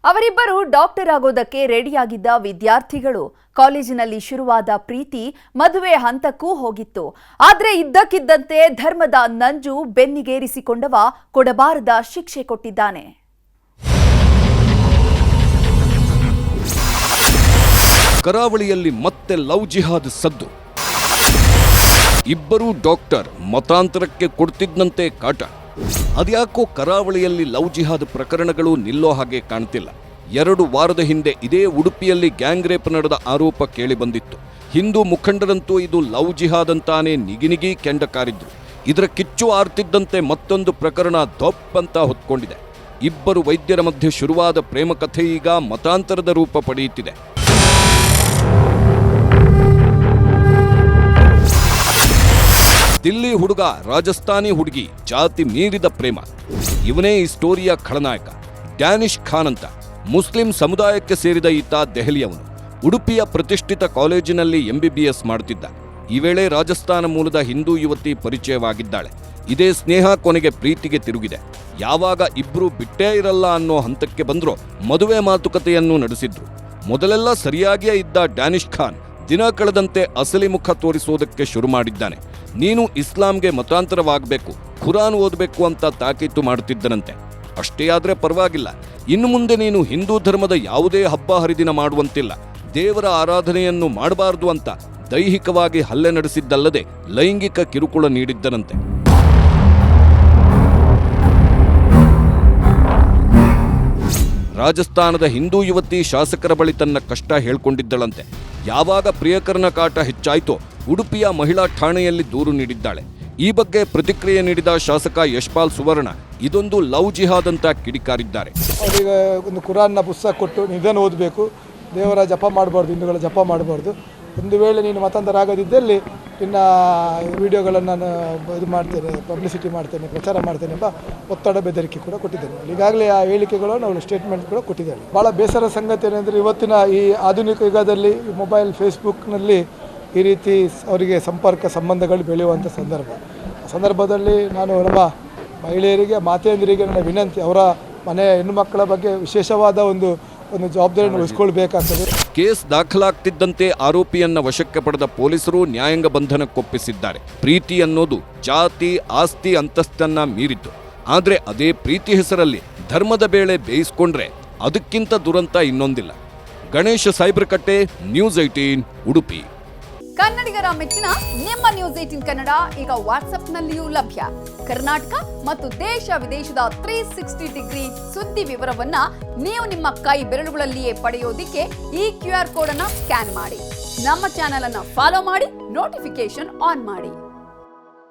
ಅವರಿಬ್ಬರು ಡಾಕ್ಟರ್ ಆಗೋದಕ್ಕೆ ರೆಡಿಯಾಗಿದ್ದ ವಿದ್ಯಾರ್ಥಿಗಳು. ಕಾಲೇಜಿನಲ್ಲಿ ಶುರುವಾದ ಪ್ರೀತಿ ಮದುವೆ ಹಂತಕ್ಕೂ ಹೋಗಿತ್ತು. ಆದರೆ ಇದ್ದಕ್ಕಿದ್ದಂತೆ ಧರ್ಮದ ನಂಜು ಬೆನ್ನಿಗೇರಿಸಿಕೊಂಡವ ಕೊಡಬಾರದ ಶಿಕ್ಷೆ ಕೊಟ್ಟಿದ್ದಾನೆ. ಕರಾವಳಿಯಲ್ಲಿ ಮತ್ತೆ ಲವ್ ಜಿಹಾದ್ ಸದ್ದು. ಇಬ್ಬರೂ ಡಾಕ್ಟರ್, ಮತಾಂತರಕ್ಕೆ ಕೊಡ್ತಿದ್ದಂತೆ ಕಾಟ. ಅದ್ಯಾಕೋ ಕರಾವಳಿಯಲ್ಲಿ ಲವ್ ಜಿಹಾದ್ ಪ್ರಕರಣಗಳು ನಿಲ್ಲೋ ಹಾಗೆ ಕಾಣ್ತಿಲ್ಲ. 2 ವಾರದ ಹಿಂದೆ ಇದೇ ಉಡುಪಿಯಲ್ಲಿ ಗ್ಯಾಂಗ್ ರೇಪ್ ನಡೆದ ಆರೋಪ ಕೇಳಿಬಂದಿತ್ತು. ಹಿಂದೂ ಮುಖಂಡರಂತೂ ಇದು ಲವ್ ಜಿಹಾದ್ ಅಂತಾನೆ ನಿಗಿನಿಗಿ ಕೆಂಡ ಕಾರಿದ್ರು. ಇದರ ಕಿಚ್ಚು ಆರ್ತಿದ್ದಂತೆ ಮತ್ತೊಂದು ಪ್ರಕರಣ ದೊಪ್ಪಂತ ಹೊತ್ಕೊಂಡಿದೆ. ಇಬ್ಬರು ವೈದ್ಯರ ಮಧ್ಯೆ ಶುರುವಾದ ಪ್ರೇಮ ಕಥೆ ಈಗ ಮತಾಂತರದ ರೂಪ ಪಡೆಯುತ್ತಿದೆ. ದಿಲ್ಲಿ ಹುಡುಗ, ರಾಜಸ್ಥಾನಿ ಹುಡುಗಿ, ಜಾತಿ ಮೀರಿದ ಪ್ರೇಮ. ಇವನೇ ಈ ಸ್ಟೋರಿಯ ಖಳನಾಯಕ. ಡ್ಯಾನಿಶ್ ಖಾನ್ ಅಂತ. ಮುಸ್ಲಿಂ ಸಮುದಾಯಕ್ಕೆ ಸೇರಿದ ಈತ ದೆಹಲಿಯವನು. ಉಡುಪಿಯ ಪ್ರತಿಷ್ಠಿತ ಕಾಲೇಜಿನಲ್ಲಿ MBBS ಮಾಡುತ್ತಿದ್ದ. ಈ ವೇಳೆ ರಾಜಸ್ಥಾನ ಮೂಲದ ಹಿಂದೂ ಯುವತಿ ಪರಿಚಯವಾಗಿದ್ದಾಳೆ. ಇದೇ ಸ್ನೇಹ ಕೊನೆಗೆ ಪ್ರೀತಿಗೆ ತಿರುಗಿದೆ. ಯಾವಾಗ ಇಬ್ರು ಬಿಟ್ಟೇ ಇರಲ್ಲ ಅನ್ನೋ ಹಂತಕ್ಕೆ ಬಂದ್ರೋ ಮದುವೆ ಮಾತುಕತೆಯನ್ನು ನಡೆಸಿದ್ರು. ಮೊದಲೆಲ್ಲ ಸರಿಯಾಗಿಯೇ ಇದ್ದ ಡ್ಯಾನಿಶ್ ಖಾನ್ ದಿನ ಕಳೆದಂತೆ ಅಸಲಿ ಮುಖ ತೋರಿಸೋದಕ್ಕೆ ಶುರು ಮಾಡಿದ್ದಾನೆ. ನೀನು ಇಸ್ಲಾಂಗೆ ಮತಾಂತರವಾಗಬೇಕು, ಖುರಾನ್ ಓದಬೇಕು ಅಂತ ತಾಕೀತು ಮಾಡುತ್ತಿದ್ದನಂತೆ. ಅಷ್ಟೇ ಆದ್ರೆ ಪರವಾಗಿಲ್ಲ, ಇನ್ನು ಮುಂದೆ ನೀನು ಹಿಂದೂ ಧರ್ಮದ ಯಾವುದೇ ಹಬ್ಬ ಹರಿದಿನ ಮಾಡುವಂತಿಲ್ಲ, ದೇವರ ಆರಾಧನೆಯನ್ನು ಮಾಡಬಾರದು ಅಂತ ದೈಹಿಕವಾಗಿ ಹಲ್ಲೆ ನಡೆಸಿದ್ದಲ್ಲದೆ ಲೈಂಗಿಕ ಕಿರುಕುಳ ನೀಡಿದ್ದನಂತೆ. ರಾಜಸ್ಥಾನದ ಹಿಂದೂ ಯುವತಿ ಶಾಸಕರ ಬಳಿ ತನ್ನ ಕಷ್ಟ ಹೇಳ್ಕೊಂಡಿದ್ದಳಂತೆ. ಯಾವಾಗ ಪ್ರಿಯಕರನ ಕಾಟ ಹೆಚ್ಚಾಯ್ತೋ ಉಡುಪಿಯ ಮಹಿಳಾ ಠಾಣೆಯಲ್ಲಿ ದೂರು ನೀಡಿದ್ದಾಳೆ. ಈ ಬಗ್ಗೆ ಪ್ರತಿಕ್ರಿಯೆ ನೀಡಿದ ಶಾಸಕ ಯಶ್ಪಾಲ್ ಸುವರ್ಣ ಇದೊಂದು ಲವ್ ಜಿಹಾದ್ ಅಂತ ಕಿಡಿಕಾರಿದ್ದಾರೆ. ಅವರಿಗೆ ಒಂದು ಕುರಾನ್ನ ಪುಸ್ತಕ ಕೊಟ್ಟು ಇದನ್ನು ಓದಬೇಕು, ದೇವರ ಜಪ ಮಾಡಬಾರ್ದು, ಹಿಂದೂಗಳ ಜಪ ಮಾಡಬಾರ್ದು, ಒಂದು ವೇಳೆ ನೀನು ಮತಾಂತರ ಆಗದಿದ್ದಲ್ಲಿ ನಿನ್ನ ವಿಡಿಯೋಗಳನ್ನು ನಾನು ಇದು ಮಾಡ್ತೇನೆ, ಪಬ್ಲಿಸಿಟಿ ಮಾಡ್ತೇನೆ, ಪ್ರಚಾರ ಮಾಡ್ತೇನೆ ಎಂಬ ಒತ್ತಡ ಬೆದರಿಕೆ ಕೂಡ ಕೊಟ್ಟಿದ್ದೇನೆ. ಈಗಾಗಲೇ ಆ ಹೇಳಿಕೆಗಳನ್ನು ಅವಳು ಸ್ಟೇಟ್ಮೆಂಟ್ ಕೂಡ ಕೊಟ್ಟಿದ್ದಾರೆ. ಭಾಳ ಬೇಸರ ಸಂಗತಿ ಏನೆಂದರೆ ಇವತ್ತಿನ ಈ ಆಧುನಿಕ ಯುಗದಲ್ಲಿ ಮೊಬೈಲ್, ಫೇಸ್ಬುಕ್ನಲ್ಲಿ ಈ ರೀತಿ ಅವರಿಗೆ ಸಂಪರ್ಕ ಸಂಬಂಧಗಳು ಬೆಳೆಯುವಂಥ ಸಂದರ್ಭದಲ್ಲಿ ನಾನು ನಮ್ಮ ಮಹಿಳೆಯರಿಗೆ, ಮಾತೆಯಂದಿರಿಗೆ ನನ್ನ ವಿನಂತಿ, ಅವರ ಮನೆಯ ಹೆಣ್ಣುಮಕ್ಕಳ ಬಗ್ಗೆ ವಿಶೇಷವಾದ ಒಂದು ಜವಾಬ್ದಾರಿಯನ್ನು ವಹಿಸಿಕೊಳ್ಬೇಕಾಗ್ತದೆ. ಕೇಸ್ ದಾಖಲಾಗ್ತಿದ್ದಂತೆ ಆರೋಪಿಯನ್ನ ವಶಕ್ಕೆ ಪಡೆದ ಪೊಲೀಸರು ನ್ಯಾಯಾಂಗ ಬಂಧನಕ್ಕೊಪ್ಪಿಸಿದ್ದಾರೆ. ಪ್ರೀತಿ ಅನ್ನೋದು ಜಾತಿ, ಆಸ್ತಿ, ಅಂತಸ್ತನ್ನ ಮೀರಿದ್ದು. ಆದ್ರೆ ಅದೇ ಪ್ರೀತಿ ಹೆಸರಲ್ಲಿ ಧರ್ಮದ ಬೇಳೆ ಬೇಯಿಸ್ಕೊಂಡ್ರೆ ಅದಕ್ಕಿಂತ ದುರಂತ ಇನ್ನೊಂದಿಲ್ಲ. ಗಣೇಶ ಸೈಬ್ರಕಟ್ಟೆ, ನ್ಯೂಸ್ 18 ಉಡುಪಿ. ಕನ್ನಡಿಗರ ಮೆಚ್ಚಿನ ನಿಮ್ಮ ನ್ಯೂಸ್ 18 ಕನ್ನಡ ಈಗ ವಾಟ್ಸ್ಆಪ್ನಲ್ಲಿಯೂ ಲಭ್ಯ. ಕರ್ನಾಟಕ ಮತ್ತು ದೇಶ ವಿದೇಶದ 360 ಡಿಗ್ರಿ ಸುದ್ದಿ ವಿವರವನ್ನ ನೀವು ನಿಮ್ಮ ಕೈ ಬೆರಳುಗಳಲ್ಲಿಯೇ ಪಡೆಯೋದಿಕ್ಕೆ ಈ QR ಕೋಡ್ ಅನ್ನು ಸ್ಕ್ಯಾನ್ ಮಾಡಿ. ನಮ್ಮ ಚಾನೆಲ್ ಅನ್ನು ಫಾಲೋ ಮಾಡಿ, ನೋಟಿಫಿಕೇಶನ್ ಆನ್ ಮಾಡಿ.